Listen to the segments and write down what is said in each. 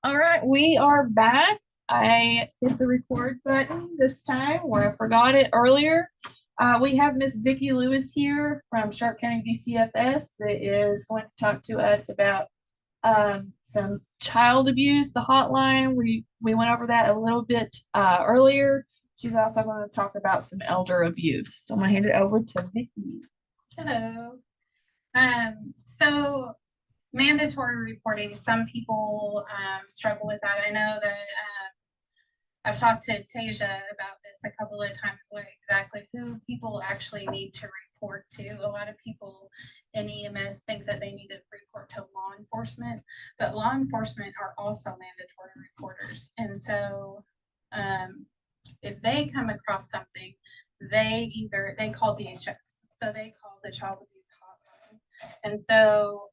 All right, we are back. I hit the record button this time where I forgot it earlier. We have Miss Vicki Lewis here from Sharp County DCFS that is going to talk to us about some child abuse, the hotline. We went over that a little bit earlier. She's also going to talk about some elder abuse. So I'm going to hand it over to Vicki. Hello. So mandatory reporting, some people struggle with that. I know that I've talked to Tasia about this a couple of times, what exactly who people actually need to report to. A lot of people in EMS think that they need to report to law enforcement, but law enforcement are also mandatory reporters. And so if they come across something, they call DHS. So they call the child abuse hotline. And so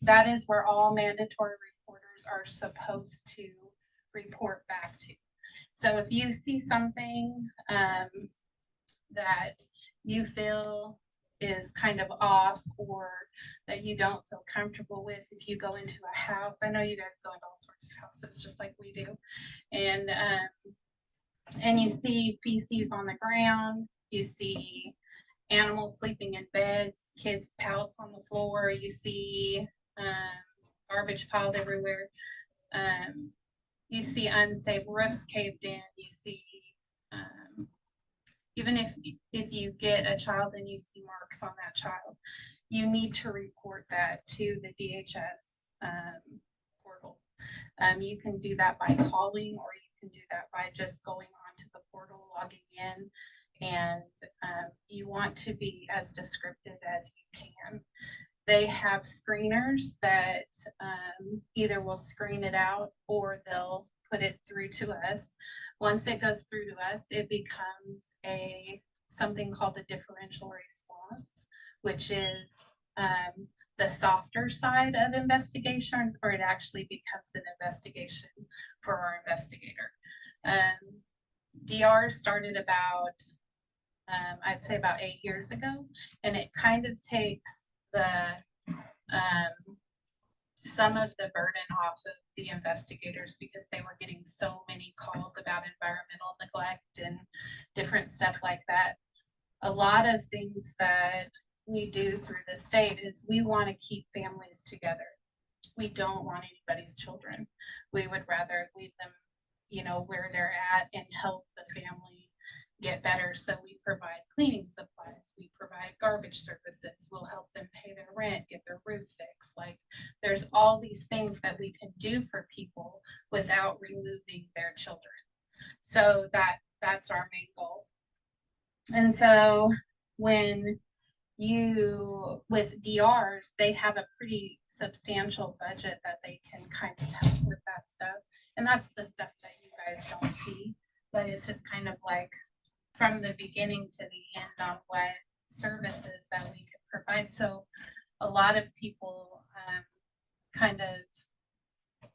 that is where all mandatory reporters are supposed to report back to. So if you see something that you feel is kind of off or that you don't feel comfortable with, if you go into a house, I know you guys go into all sorts of houses just like we do, and you see feces on the ground, you see animals sleeping in beds, kids' pouts on the floor, you see garbage piled everywhere, you see unsafe roofs caved in, you see even if you get a child and you see marks on that child, you need to report that to the DHS portal. You can do that by calling, or you can do that by just going onto the portal, logging in, and you want to be as descriptive as you can. They have screeners that either will screen it out or they'll put it through to us. Once it goes through to us, it becomes something called a differential response, which is the softer side of investigations, or it actually becomes an investigation for our investigator. DR started about, I'd say about 8 years ago, and it kind of takes some of the burden off of the investigators because they were getting so many calls about environmental neglect and different stuff like that. A lot of things that we do through the state is we want to keep families together. We don't want anybody's children. We would rather leave them, where they're at and help the family get better. So we provide cleaning supplies, we provide garbage services, we'll help them pay their rent, get their roof fixed. Like, there's all these things that we can do for people without removing their children. So that's our main goal. And so when with DRs, they have a pretty substantial budget that they can kind of help with that stuff. And that's the stuff that you guys don't see, but it's just kind of like from the beginning to the end on what services that we could provide. So a lot of people kind of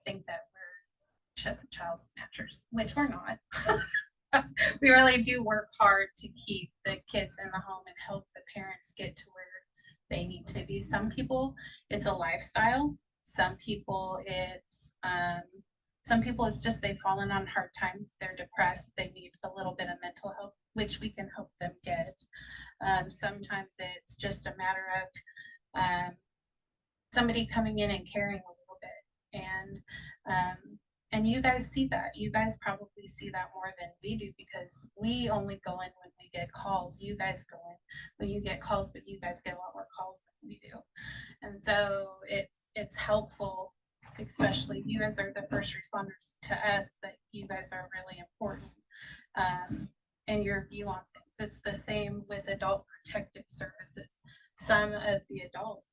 think that we're child snatchers, which we're not. We really do work hard to keep the kids in the home and help the parents get to where they need to be. Some people, it's a lifestyle. Some people, it's just they've fallen on hard times. They're depressed. They need a little bit of mental health, which we can help them get. Sometimes it's just a matter of somebody coming in and caring a little bit. And you guys see that. You guys probably see that more than we do because we only go in when we get calls. You guys go in when you get calls, but you guys get a lot more calls than we do. And so it's helpful, especially you guys are the first responders to us, that you guys are really important in your view on things. It's the same with adult protective services. Some of the adults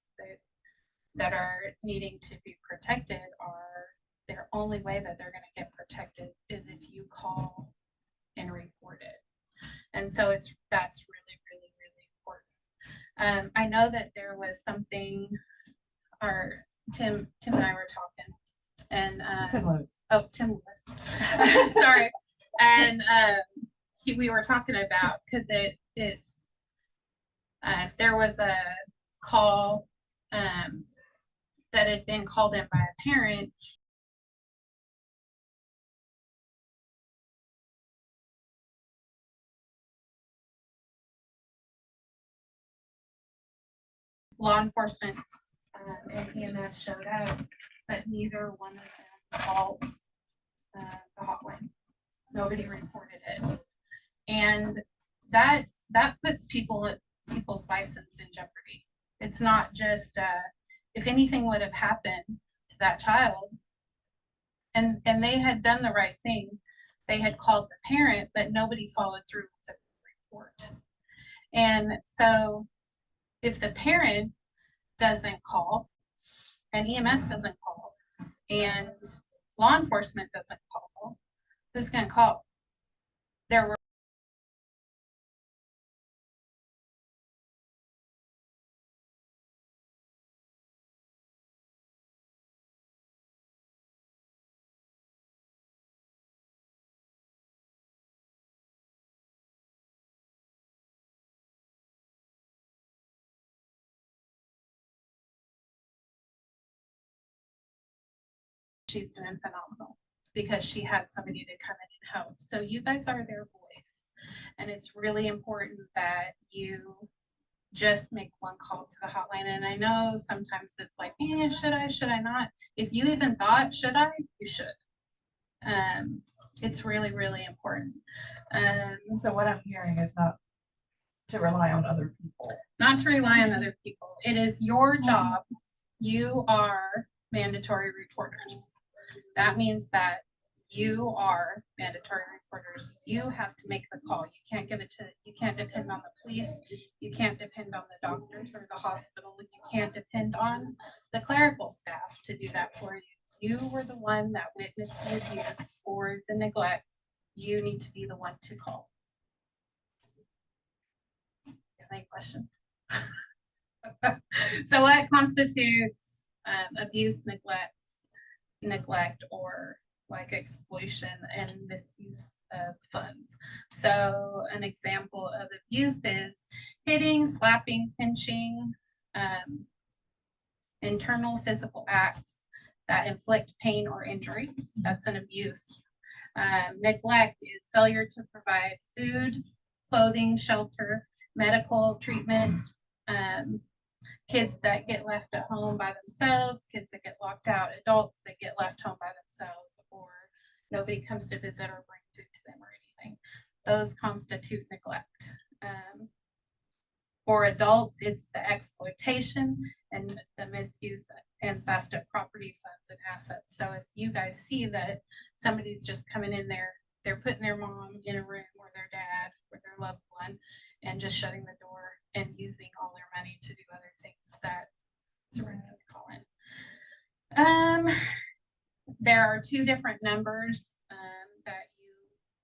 that are needing to be protected are their only way that they're going to get protected is if you call and report it. And so that's really, really, really important. I know that there was something Tim and I were talking, and Tim Lewis. Sorry. And we were talking about, because it's there was a call that had been called in by a parent, law enforcement and EMS showed up, but neither one of them called the hotline. Nobody reported it. And that puts people's license in jeopardy. It's not just if anything would have happened to that child and they had done the right thing, they had called the parent, but nobody followed through with the report. And so if the parent doesn't call and EMS doesn't call and law enforcement doesn't call, who's going to call? There were she's doing phenomenal because she had somebody to come in and help. So you guys are their voice. And it's really important that you just make one call to the hotline. And I know sometimes it's like, should I not? If you even thought, should I? You should. It's really, really important. So what I'm hearing is not to rely on other people. Not to rely on other people. It is your job. You are mandatory reporters. That means that you are mandatory reporters. You have to make the call. You can't depend on the police. You can't depend on the doctors or the hospital. You can't depend on the clerical staff to do that for you. You were the one that witnessed the abuse or the neglect. You need to be the one to call. Any questions? So what constitutes abuse, neglect, or like exploitation and misuse of funds? So an example of abuse is hitting, slapping, pinching, internal physical acts that inflict pain or injury. That's an abuse. Neglect is failure to provide food, clothing, shelter, medical treatment, kids that get left at home by themselves, kids that get locked out, adults that get left home by themselves, or nobody comes to visit or bring food to them or anything. Those constitute neglect. For adults, it's the exploitation and the misuse and theft of property, funds, and assets. So if you guys see that somebody's just coming in there, they're putting their mom in a room or their dad or their loved one and just shutting the door and using all their money to do other things, that's a reason to call in. There are two different numbers that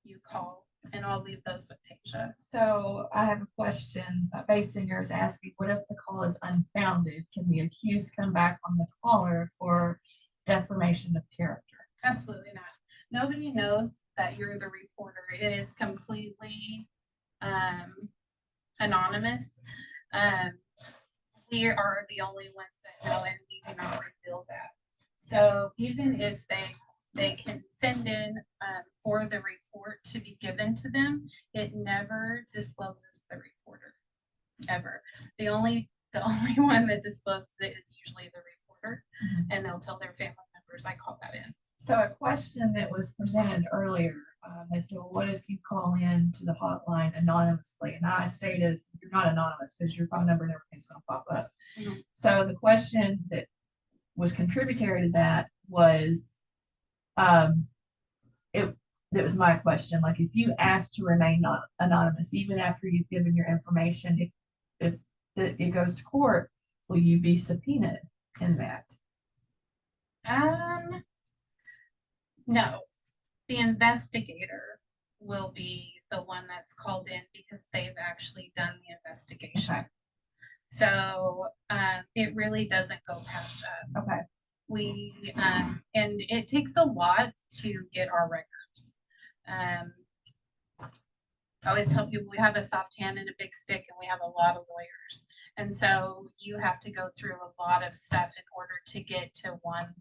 you call, and I'll leave those with Tasia. So I have a question. Basinger is asking, what if the call is unfounded? Can the accused come back on the caller for defamation of character? Absolutely not. Nobody knows that you're the reporter. It is completely anonymous. We are the only ones that know, and we do not reveal that. So even if they can send in for the report to be given to them, it never discloses the reporter, ever. The only one that discloses it is usually the reporter, and they'll tell their family members, I called that in. So a question that was presented earlier is, so what if you call in to the hotline anonymously? And I stated you're not anonymous because your phone number and everything's going to pop up. So the question that was contributory to that was, it was my question. Like, if you ask to remain not anonymous, even after you've given your information, if it goes to court, will you be subpoenaed in that? No, the investigator will be the one that's called in because they've actually done the investigation. Okay. So it really doesn't go past us. Okay. We and it takes a lot to get our records. I always tell people we have a soft hand and a big stick, and we have a lot of lawyers. And so you have to go through a lot of stuff in order to get to one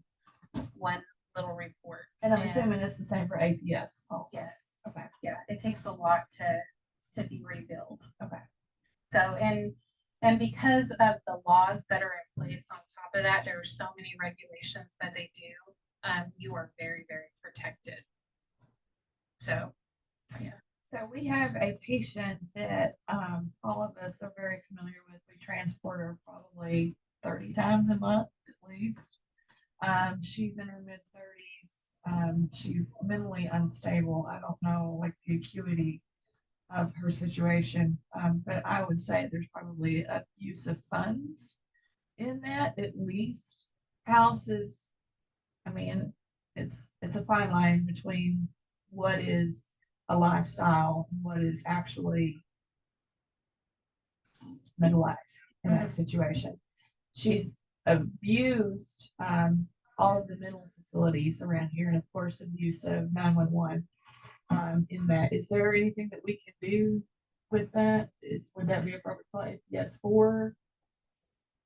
little report. And I'm assuming it's the same for APS also. Yes. Okay. Yeah, it takes a lot to be rebuilt. Okay. So, and And because of the laws that are in place on top of that, there are so many regulations that they do. You are very, very protected. So, yeah. So we have a patient that all of us are very familiar with. We transport her probably 30 times a month at least. She's in her mid-30s. She's mentally unstable. I don't know like the acuity of her situation, but I would say there's probably abuse of funds in that at least. Houses, I mean, it's a fine line between what is a lifestyle and what is actually midlife in that situation. She's abused all of the mental facilities around here, and of course, abuse of 911. In that, is there anything that we can do with that? Would that be appropriate place? Yes, for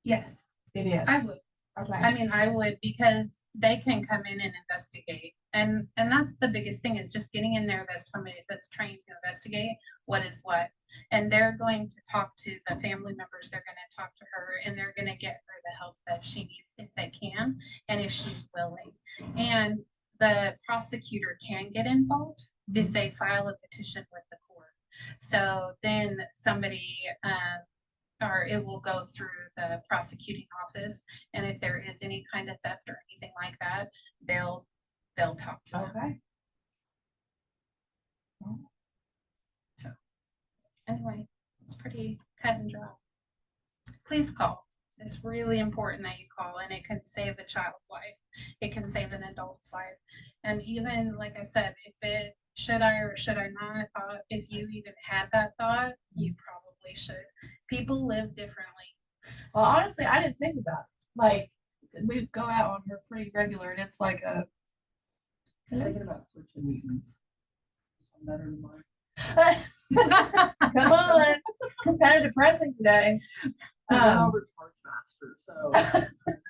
Yes, it is. I would. Okay. I mean, I would, because they can come in and investigate. And that's the biggest thing, is just getting in there that's somebody that's trained to investigate what is what. And they're going to talk to the family members, they're going to talk to her, and they're going to get her the help that she needs if they can, and if she's willing. And the prosecutor can get involved if they file a petition with the court. So then somebody, or it will go through the prosecuting office, and if there is any kind of theft or anything like that, they'll talk to them. Okay. So anyway, it's pretty cut and dry. Please call. It's really important that you call, and it can save a child's life. It can save an adult's life. And even, like I said, if it should I or should I not, if you even had that thought, you probably should. People live differently. Well, honestly, I didn't think about it. Like, we go out on her pretty regular, and it's like a. I'm thinking about switching meetings. I'm better than mine. Come on, kind of depressing today. Over it's March Master, so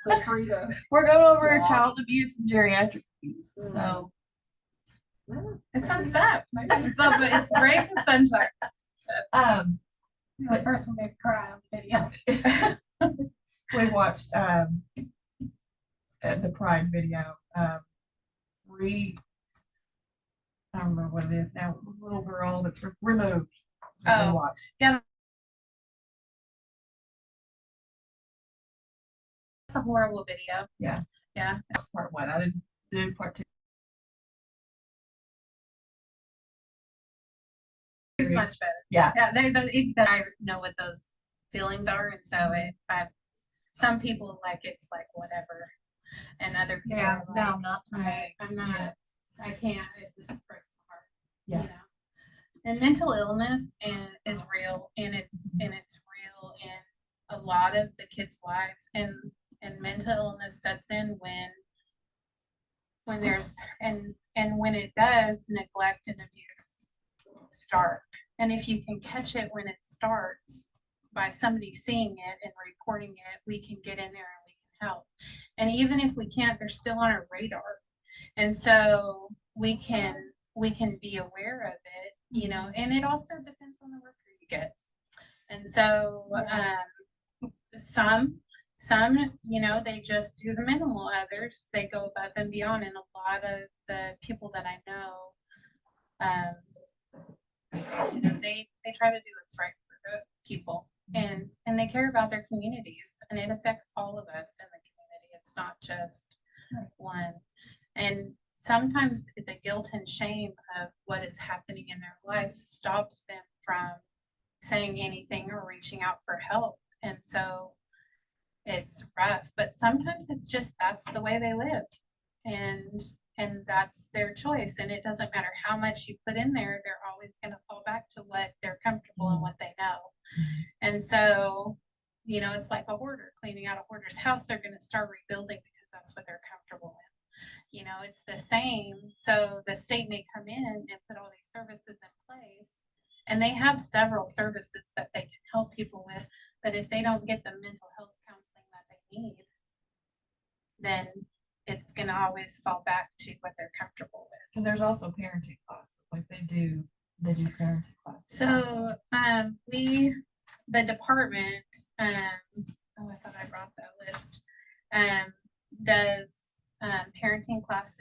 feel free to. We're going over swap. child abuse and geriatric abuse, so Yeah. It's fun stuff. It's rays and sunshine. The first one made me cry on the video. we watched the Pride video. I don't remember what it is now. The little girl that's removed. Oh, watched. yeah. It's a horrible video. Yeah. Yeah. Part one. I didn't do part two. It's much better. Yeah. Yeah. I know what those feelings are, and so some people like it's like whatever, and other people are like, no, not for me. I'm not. Yeah. I can't. This breaks my heart. Yeah. You know. And mental illness is real, and it's real in a lot of the kids' lives, and mental illness sets in when there's and when it does, neglect and abuse start. And if you can catch it when it starts by somebody seeing it and reporting it, we can get in there and we can help. And even if we can't, they're still on our radar, and so we can be aware of it, you know. And it also depends on the worker you get. And so some, you know, they just do the minimal. Others, they go above and beyond. And a lot of the people that I know, you know, they try to do what's right for the people, and they care about their communities, and it affects all of us in the community. It's not just one. And sometimes the guilt and shame of what is happening in their life stops them from saying anything or reaching out for help. And so it's rough, but sometimes it's just that's the way they live, and that's their choice. And it doesn't matter how much you put in there, they're always going to fall back to what they're comfortable and what they know. And so, you know, it's like a hoarder cleaning out a hoarder's house. They're going to start rebuilding because that's what they're comfortable with. You know, it's the same. So the state may come in and put all these services in place, and they have several services that they can help people with. But if they don't get the mental health counseling that they need, then it's going to always fall back to what they're comfortable with. And there's also parenting classes, like they do parenting classes. So the department, oh, I thought I brought that list, does parenting classes.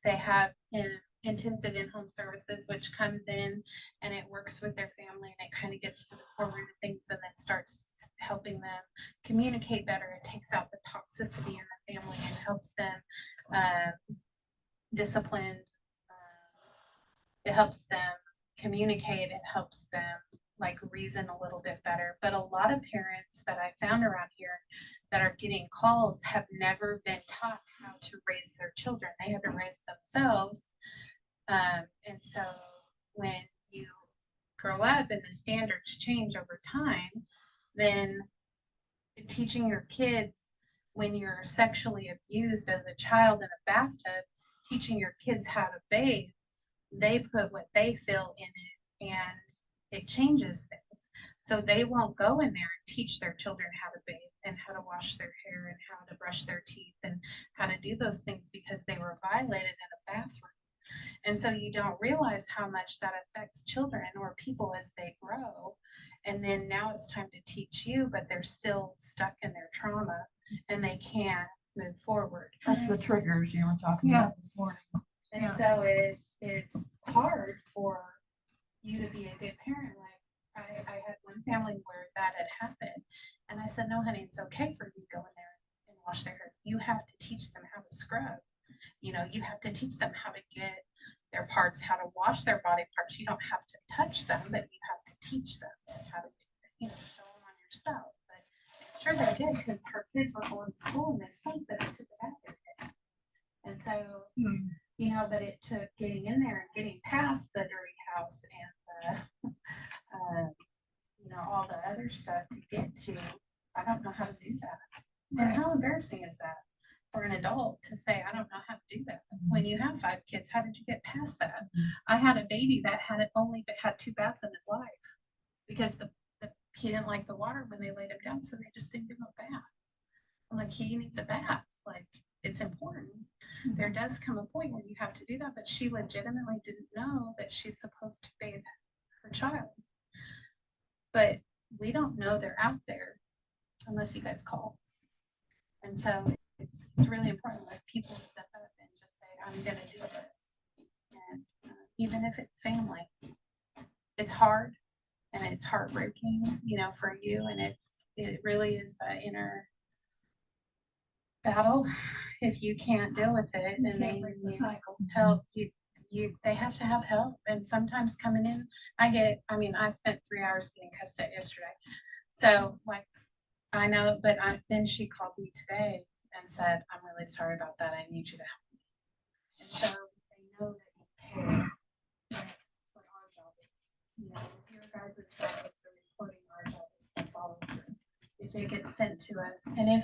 They have intensive in-home services, which comes in and it works with their family and it kind of gets to the core root of things and then starts helping them communicate better. It takes out the toxicity in the family and helps them discipline. It helps them communicate. It helps them like reason a little bit better. But a lot of parents that I found around here that are getting calls have never been taught how to raise their children. They have to raise themselves. And so when you grow up and the standards change over time, then teaching your kids when you're sexually abused as a child in a bathtub, teaching your kids how to bathe, they put what they feel in it and it changes things. So they won't go in there and teach their children how to bathe and how to wash their hair and how to brush their teeth and how to do those things because they were violated in a bathroom. And so you don't realize how much that affects children or people as they grow. And then now it's time to teach you, but they're still stuck in their trauma and they can't move forward. That's the triggers you were talking about this morning. And so it's hard for you to be a good parent. Like I had one family where that had happened. And I said, no, honey, it's okay for you to go in there and wash their hair. You have to teach them how to scrub. You know, you have to teach them how to get their parts, how to wash their body parts. You don't have to touch them, but you have to teach them how to, show them on yourself. But I'm sure they did because her kids were going to school and they stunk that it took it back every day. And so, but it took getting in there and getting past the dirty house and all the other stuff to get to, I don't know how to do that. And how embarrassing is that for an adult to say, I don't know how to do that? When you have 5 kids, how did you get past that? I had a baby that had had 2 baths in his life because he didn't like the water when they laid him down, so they just didn't give him a bath. I'm like, he needs a bath. Like, it's important. There does come a point where you have to do that, but she legitimately didn't know that she's supposed to bathe her child. But we don't know they're out there unless you guys call. And so it's really important unless people step up and just say, I'm going to do this. And even if it's family, it's hard and it's heartbreaking, for you. And it really is an inner battle if you can't deal with it. And they need help. They have to have help. And sometimes coming in, I spent 3 hours getting cussed at yesterday. So I know, but then she called me today and said, I'm really sorry about that. I need you to help me. And so they know that you care. That's what our job is. Your guys' job is the reporting, our job is to follow through. If it gets sent to us, and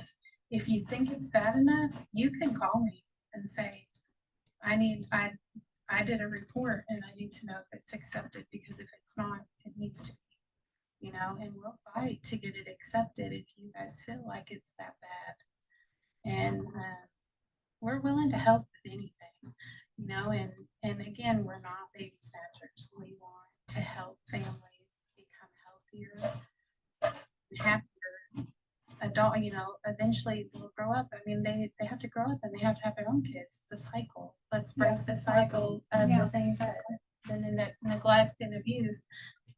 if you think it's bad enough, you can call me and say, I did a report and I need to know if it's accepted, because if it's not, it needs to be. And we'll fight to get it accepted if you guys feel like it's that bad. And we're willing to help with anything, and again, we're not baby snatchers. We want to help families become healthier, happier adult, eventually they'll grow up. They have to grow up and they have to have their own kids. It's a cycle. Let's break the cycle of the things that the neglect and abuse.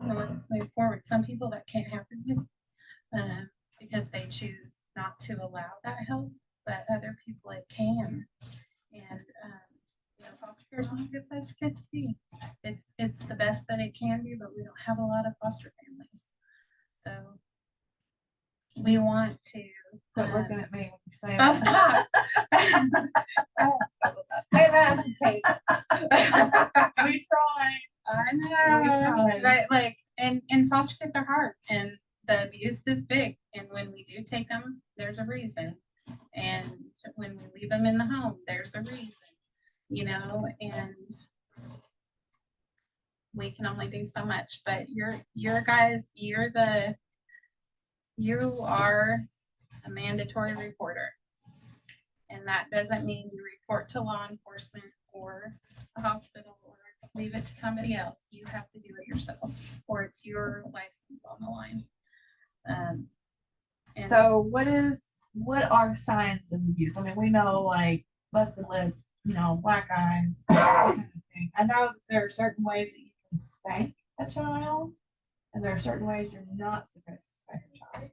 So let's move forward. Some people that can't happen with because they choose not to allow that help, but other people it can. And foster care is not a good place for kids to be. It's the best that it can be, but we don't have a lot of foster families. So we want to. Quit looking at me when you say Oh, that. stop. Say that to Kate. We try. I know. But and foster kids are hard, and the abuse is big. And when we do take them, there's a reason. And when we leave them in the home, there's a reason. And we can only do so much. But you are a mandatory reporter. And that doesn't mean you report to law enforcement or a hospital or leave it to somebody else. You have to do it yourself, or it's your license on the line. And So what are signs of abuse? I mean, we know like busted lips, black eyes, that kind of thing. I know that there are certain ways that you can spank a child, and there are certain ways you're not supposed to spank a child.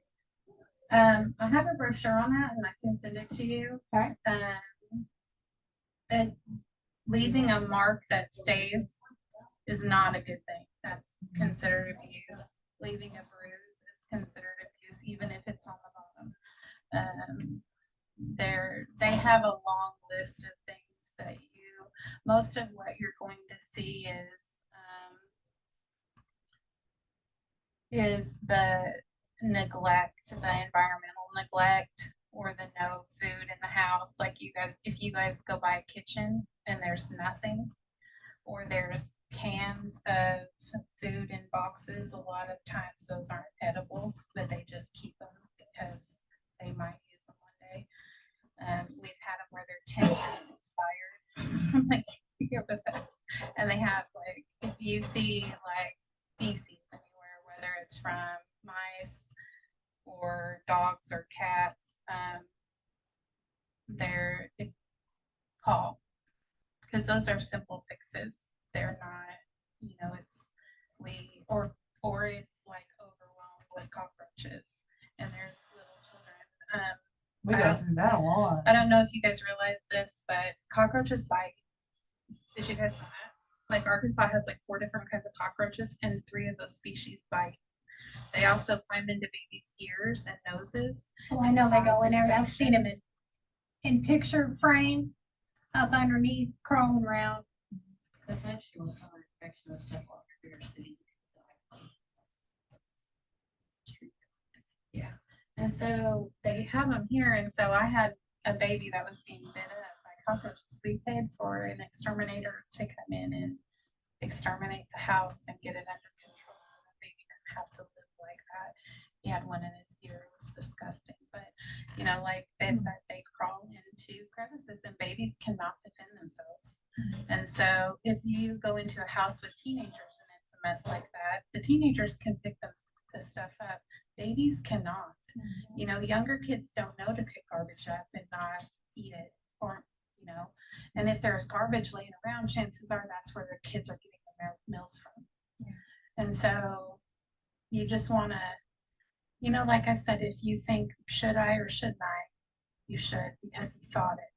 I have a brochure on that and I can send it to you. Okay. And leaving a mark that stays is not a good thing. That's considered abuse. Leaving a bruise is considered abuse, even if it's on the bottom. They have a long list of things that most of what you're going to see is the neglect, the environmental neglect, or the no food in the house. Like if you guys go by a kitchen and there's nothing, or there's cans of food in boxes, a lot of times those aren't edible, but they just keep them because they might use them one day. We've had them where their tent is expired. Like, here with us. And they have like, if you see like feces anywhere, whether it's from mice or dogs or cats, they're call, because those are simple fixes. They're not, or it's like overwhelmed with cockroaches and there's little children. We go through that a lot. I don't know if you guys realize this, but cockroaches bite. Did you guys know that? Like Arkansas has like 4 different kinds of cockroaches and 3 of those species bite. They also climb into babies' ears and noses. Well, I know they go in there. I've seen them in picture frame up underneath crawling around. That's actually what's some infection and stuff like your city. Yeah. And so they have them here. And so I had a baby that was being bitten up by cockroaches. We paid for an exterminator to come in and exterminate the house and get it under control so the baby didn't have to live like that. He had one in his ear. It was disgusting. But, like that they crawl into crevices and babies cannot defend themselves. And so if you go into a house with teenagers and it's a mess like that, the teenagers can pick the stuff up. Babies cannot. Younger kids don't know to pick garbage up and not eat it, or and if there's garbage laying around, chances are that's where the kids are getting their meals from. And so you just want to, like I said, if you think, should I or shouldn't I, you should, because you thought it,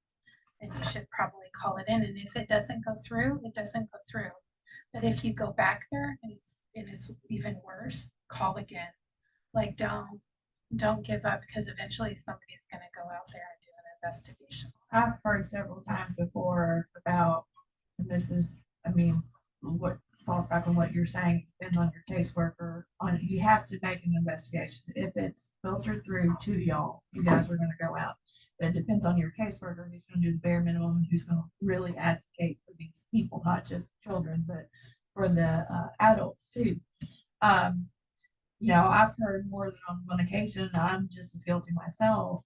and you should probably call it in. And if it doesn't go through, it doesn't go through. But if you go back there and it's even worse, call again. Like, don't give up, because eventually somebody's going to go out there and do an investigation. I've heard several times before about, and this is, what falls back on what you're saying, depends on your caseworker. You have to make an investigation. If it's filtered through to y'all, you guys are going to go out. But it depends on your caseworker who's going to do the bare minimum and who's going to really advocate for these people, not just children, but for the adults too. I've heard more than on one occasion, I'm just as guilty myself,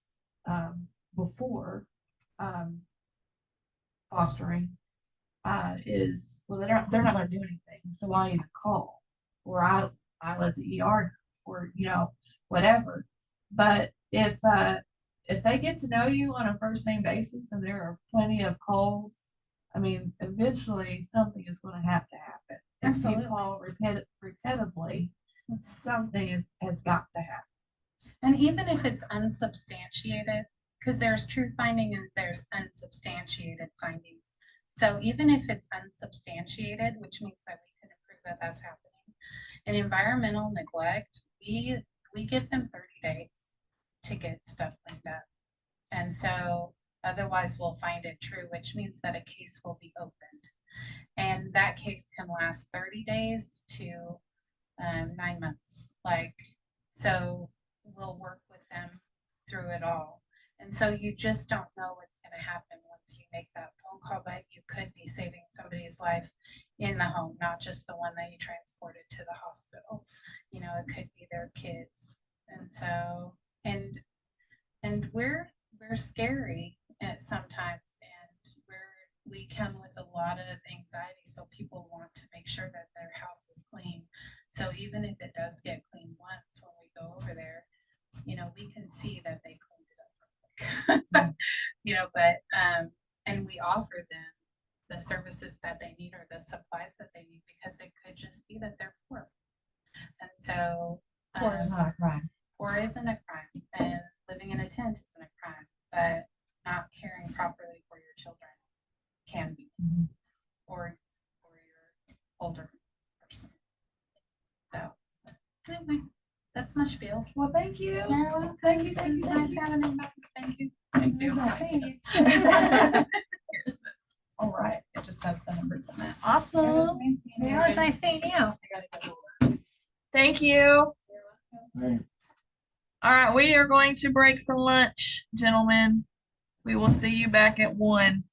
before fostering, well, they're not going to do anything, so I either call or I let the ER or whatever. But if they get to know you on a first name basis and there are plenty of calls, eventually something is going to have to happen. Absolutely. If you call repetitively, something has got to happen. And even if it's unsubstantiated, because there's true finding and there's unsubstantiated findings. So even if it's unsubstantiated, which means that we can prove that that's happening, in environmental neglect, we give them 30 days to get stuff cleaned up. And so otherwise we'll find it true, which means that a case will be opened. And that case can last 30 days to 9 months. So we'll work with them through it all. And so you just don't know what's going to happen once you make that phone call, but you could be saving somebody's life in the home, not just the one that you transported to the hospital. It could be their kids. And so, and we're scary at sometimes, and we come with a lot of anxiety. So people want to make sure that their house is clean. So even if it does get cleaned once, when we go over there, you know, we can see that they cleaned it up. You know, but, and we offer them the services that they need or the supplies that they need, because it could just be that they're poor. And so. Poor is not a crime. Poor isn't a crime, and living in a tent isn't a crime, but not caring properly for your children can be, or your older person. So, anyway, that's my spiel. Well, thank you. You're welcome. Thank you, thank you, It's thank nice you. having you back. Thank you. Thank you. Here's this. All right, It just has the numbers in it. awesome. It was nice seeing you. Thank you. All right, we are going to break for lunch, gentlemen. We will see you back at 1.